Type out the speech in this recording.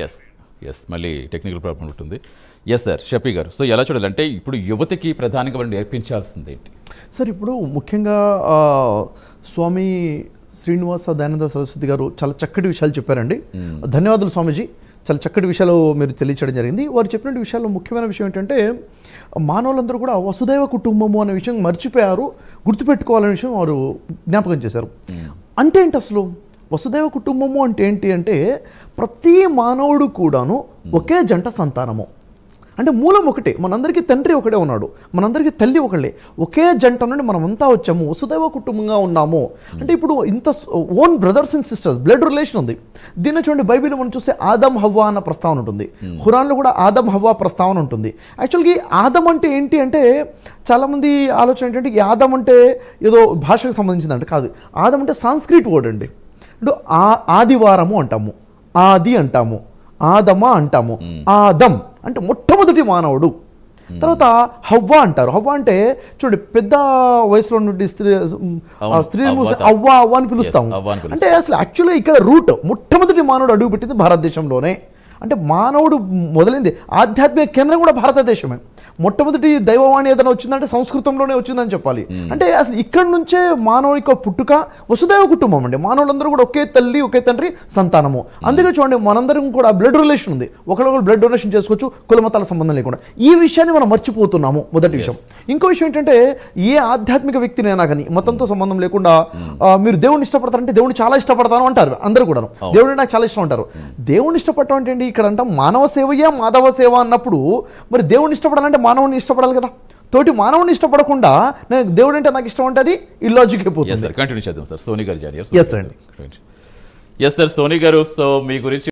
Yes yes మళ్ళీ technical problem ఉంటుంది. Yes sir, Shafi గారు, సో ఎలా చూడాలంటే ఇప్పుడు యువతకి ప్రధానంగా వాళ్ళు నేర్పించాల్సింది ఏంటి సార్? ఇప్పుడు ముఖ్యంగా స్వామి శ్రీనివాస దయానంద సరస్వతి గారు చాలా చక్కటి విషయాలు చెప్పారండి. ధన్యవాదాలు స్వామీజీ, చాలా చక్కటి విషయాలు మీరు తెలియచేయడం జరిగింది. వారు చెప్పిన విషయాల్లో ముఖ్యమైన విషయం ఏంటంటే మానవులందరూ కూడా వసుదైవ కుటుంబము అనే విషయం మర్చిపోయారు, గుర్తుపెట్టుకోవాలనే విషయం వారు జ్ఞాపకం చేశారు. అంటే ఏంటి అసలు వసుదైవ కుటుంబము అంటే ఏంటి అంటే ప్రతి మానవుడు కూడాను ఒకే జంట సంతానము. అంటే మూలం ఒకటే, మనందరికీ తండ్రి ఒకటే ఉన్నాడు, మనందరికీ తల్లి ఒకళ్ళే, ఒకే జంట నుండి మనమంతా వచ్చాము, వసుదైవ కుటుంబంగా ఉన్నాము. అంటే ఇప్పుడు ఇంత own brothers and sisters, blood relation ఉంది. దీన్ని చూడండి, బైబిల్ మనం చూస్తే ఆదం హవ్వ అన్న ప్రస్తావన ఉంటుంది, ఖురాన్లో కూడా ఆదం హవ్వ ప్రస్తావన ఉంటుంది. యాక్చువల్గా ఆదం అంటే ఏంటి అంటే చాలామంది ఆలోచన ఏంటంటే ఈ ఆదం అంటే ఏదో భాషకు సంబంధించిందంటే కాదు. ఆదం అంటే సాంస్క్రిట్ వర్డ్ అండి. ఇప్పుడు ఆదివారము అంటాము, ఆది అంటాము, ఆదమా అంటాము. ఆదం అంటే మొట్టమొదటి మానవుడు. తర్వాత హవ్వ అంటారు. హవ్వ అంటే చూడండి, పెద్ద వయసులో నుండి స్త్రీని అవ్వ అవ్వ అని పిలుస్తాము. అంటే అసలు యాక్చువల్గా ఇక్కడ రూట్ మొట్టమొదటి మానవుడు అడుగుపెట్టింది భారతదేశంలోనే. అంటే మానవుడు మొదలైంది ఆధ్యాత్మిక కేంద్రం కూడా భారతదేశమే. మొట్టమొదటి దైవవాణి ఏదైనా వచ్చిందంటే సంస్కృతంలోనే వచ్చిందని చెప్పాలి. అంటే అసలు ఇక్కడి నుంచే మానవుడికి పుట్టుక వసుదైవ కుటుంబం అండి. మానవులందరూ కూడా ఒకే తల్లి ఒకే తండ్రి సంతానము. అందుకే చూడండి, మనందరం కూడా బ్లడ్ రిలేషన్ ఉంది, ఒకరికొకరు బ్లడ్ డొనేషన్ చేసుకోవచ్చు, కులమతాల సంబంధం లేకుండా. ఈ విషయాన్ని మనం మర్చిపోతున్నాము, మొదటి విషయం. ఇంకో విషయం ఏంటంటే ఏ ఆధ్యాత్మిక వ్యక్తినైనా కానీ మతంతో సంబంధం లేకుండా మీరు దేవుడిని ఇష్టపడతారంటే దేవుడిని చాలా ఇష్టపడతాను అంటారు అందరూ కూడా. దేవుడిని నాకు చాలా ఇష్టం అంటారు. దేవుడిని ఇష్టపడటం అంటే ఇక్కడ అంటాం మానవ సేవయే మాధవ సేవ అన్నప్పుడు మరి దేవుడిని ఇష్టపడాలంటే మానవుని ఇష్టపడాలి కదా. తోటి మానవుని ఇష్టపడకుండా నేను దేవుడు అంటే నాకు ఇష్టం అంటే అది ఇల్లాజిక్ అయిపోతుంది. కంటిన్యూ చేద్దాం సార్. సోనీ గారు జారీ. ఎస్ అండి. ఎస్ సార్, సోనీ గారు, సో మీ గురించి